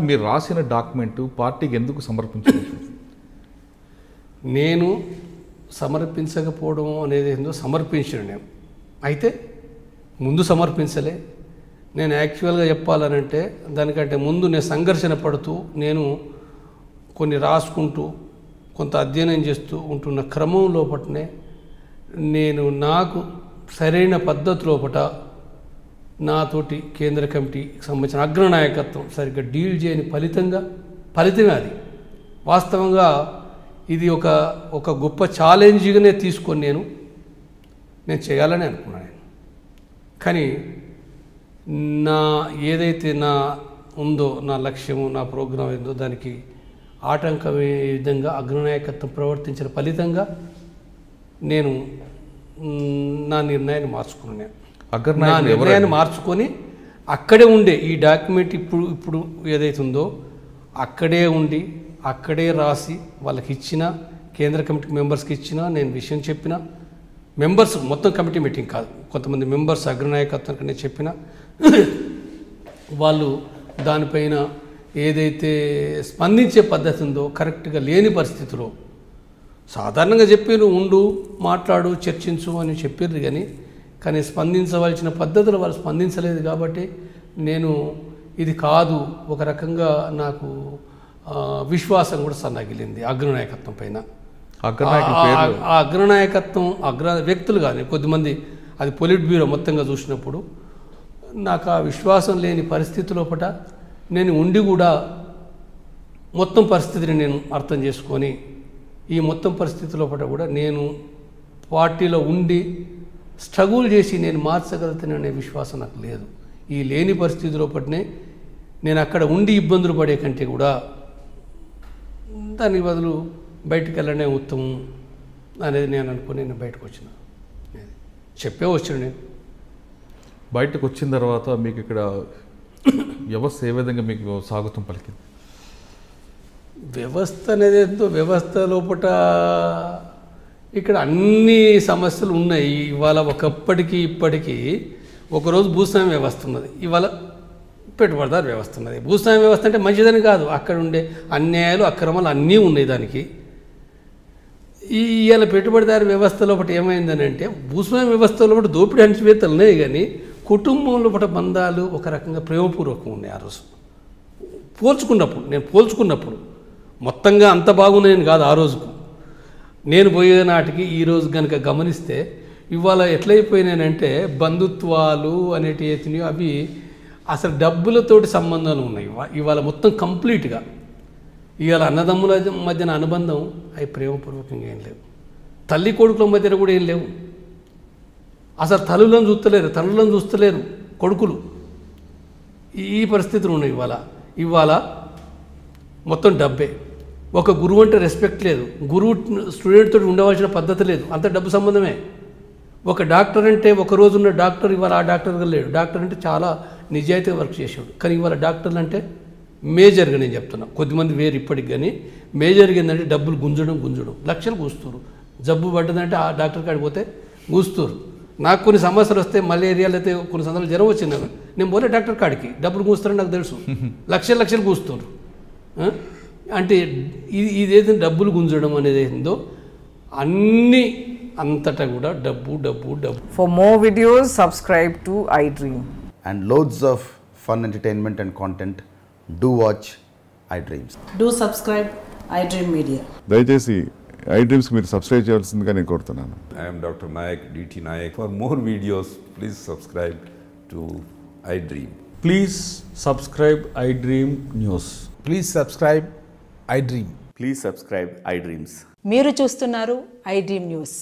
మీరు రాసిన డాక్యుమెంట్ పార్టీకి ఎందుకు సమర్పించారు? నేను సమర్పించకపోవడం అనేది ఏందో సమర్పించాను నేను. అయితే ముందు సమర్పించలే. నేను యాక్చువల్గా చెప్పాలనంటే దానికంటే ముందు నేను సంఘర్షణ పడుతూ నేను కొన్ని రాసుకుంటూ కొంత అధ్యయనం చేస్తూ ఉంటున్న క్రమం లోపటనే నేను నాకు సరైన పద్ధతి లోపట నాతోటి కేంద్ర కమిటీకి సంబంధించిన అగ్రనాయకత్వం సరిగ్గా డీల్ చేయని ఫలితమే అది. వాస్తవంగా ఇది ఒక గొప్ప ఛాలెంజ్గానే తీసుకొని నేను చేయాలని అనుకున్నాను. కానీ ఏదైతే ఉందో నా లక్ష్యము, నా ప్రోగ్రాం ఏందో దానికి ఆటంకమే విధంగా అగ్రనాయకత్వం ప్రవర్తించిన ఫలితంగా నేను నా నిర్ణయాన్ని మార్చుకున్నాను. నా నిర్ణయాన్ని మార్చుకొని అక్కడే ఉండే ఈ డాక్యుమెంట్ ఇప్పుడు ఏదైతే ఉందో అక్కడే ఉండి అక్కడే రాసి వాళ్ళకి ఇచ్చిన, కేంద్ర కమిటీ మెంబర్స్కి ఇచ్చిన, నేను విషయం చెప్పిన, మెంబర్స్ మొత్తం కమిటీ మీటింగ్ కాదు, కొంతమంది మెంబర్స్ అగ్రనాయకత్వానికి నేను చెప్పిన, వాళ్ళు దానిపైన ఏదైతే స్పందించే పద్ధతి ఉందో కరెక్ట్గా లేని పరిస్థితిలో సాధారణంగా చెప్పారు, ఉండు, మాట్లాడు, చర్చించు అని చెప్పారు. కానీ స్పందించవలసిన పద్ధతులు వాళ్ళు స్పందించలేదు. కాబట్టి నేను ఇది కాదు, ఒక రకంగా నాకు విశ్వాసం కూడా సన్నగిలింది అగ్రనాయకత్వం పైన. ఆ అగ్రనాయకత్వం వ్యక్తులు కానీ కొద్దిమంది, అది పొలిట్ బ్యూరో మొత్తంగా చూసినప్పుడు నాకు ఆ విశ్వాసం లేని పరిస్థితి లోపల నేను ఉండి కూడా మొత్తం పరిస్థితిని నేను అర్థం చేసుకొని ఈ మొత్తం పరిస్థితి లోపల కూడా నేను పార్టీలో ఉండి స్ట్రగుల్ చేసి నేను మార్చగలుగుతాననే విశ్వాసం నాకు లేదు. ఈ లేని పరిస్థితి లోపలనే నేను అక్కడ ఉండి ఇబ్బందులు పడే కంటే కూడా దానికి బదులు బయటికి వెళ్ళడమే ఉత్తమం అనేది నేను అనుకుని నేను బయటకు వచ్చిన. వచ్చాను. నేను బయటకు వచ్చిన తర్వాత మీకు ఇక్కడ వ్యవస్థ ఏ విధంగా మీకు స్వాగతం పలికింది? వ్యవస్థ అనేది ఎంతో, వ్యవస్థ లోపల ఇక్కడ అన్ని సమస్యలు ఉన్నాయి. ఇవాళ ఒకప్పటికి ఇప్పటికీ ఒకరోజు భూస్వామ్య వ్యవస్థ ఉన్నది, ఇవాళ పెట్టుబడిదారు వ్యవస్థ ఉన్నది. భూస్వామ్య వ్యవస్థ అంటే మంచిదని కాదు, అక్కడ ఉండే అన్యాయాలు అక్రమాలు అన్నీ ఉన్నాయి దానికి. ఇవాళ పెట్టుబడిదారు వ్యవస్థ లోపల ఏమైందని అంటే భూస్వామ్య వ్యవస్థ లోపల దోపిడీ అణచివేతలు ఉన్నాయి, కానీ కుటుంబం లోపల బంధాలు ఒక రకంగా ప్రేమపూర్వకం ఉన్నాయి. ఆ రోజు పోల్చుకున్నప్పుడు మొత్తంగా అంత బాగున్నాయని కాదు. ఆ రోజుకు నేను పోయే నాటికి ఈ రోజు కనుక గమనిస్తే ఇవాళ ఎట్లయిపోయినాయంటే బంధుత్వాలు అనేటివి అవుతున్నాయో అవి అసలు డబ్బులతోటి సంబంధాలు ఉన్నాయి. ఇవాళ మొత్తం కంప్లీట్గా ఇవాళ అన్నదమ్ముల మధ్యన అనుబంధం అవి ప్రేమపూర్వకంగా ఏం లేవు. తల్లి కొడుకుల మధ్యన కూడా ఏం లేవు. అసలు తల్లులను చూస్తలేరు కొడుకులు. ఈ పరిస్థితులు ఉన్నాయి ఇవాళ మొత్తం డబ్బే. ఒక గురువు అంటే రెస్పెక్ట్ లేదు, గురువు స్టూడెంట్ తోటి ఉండవలసిన పద్ధతి లేదు, అంత డబ్బు సంబంధమే. ఒక డాక్టర్ అంటే ఒక రోజు ఉన్న డాక్టర్ ఇవాళ ఆ డాక్టర్గా లేడు. డాక్టర్ అంటే చాలా నిజాయితీగా వర్క్ చేసాడు, కానీ ఇవాళ డాక్టర్లు అంటే మేజర్గా నేను చెప్తున్నా, కొద్దిమంది వేరు ఇప్పటికి. కానీ మేజర్గా ఏంటంటే డబ్బులు గుంజడం లక్షలు కూస్తున్నారు. జబ్బు పడ్డదంటే ఆ డాక్టర్ కాడికి పోతే కూస్తున్నారు. నాకు కొన్ని సమస్యలు వస్తే మలేరియాలు అయితే కొన్ని సందర్భాలు జ్వరం వచ్చింది, నేను పోలే డాక్టర్ కాడికి, డబ్బులు కూస్తారని నాకు తెలుసు, లక్షలు కూస్తున్నారు. అంటే ఇదేదో డబ్బులు గుంజడం అనేది ఏందో అన్ని అంతటా కూడా డబ్బు. For more videos, subscribe to iDream. And loads of fun entertainment and content, do watch iDreams. Do subscribe iDream Media. దయచేసి iDreams మీరు సబ్స్క్రైబ్ చేయాల్సిందిగా నేను కోరుతున్నాను. I am Dr. Nayak, DT Nayak. For more videos, please subscribe to iDream. Please subscribe iDream News. Please subscribe iDream. Please subscribe iDreams. మీరు చూస్తున్నారు iDream News.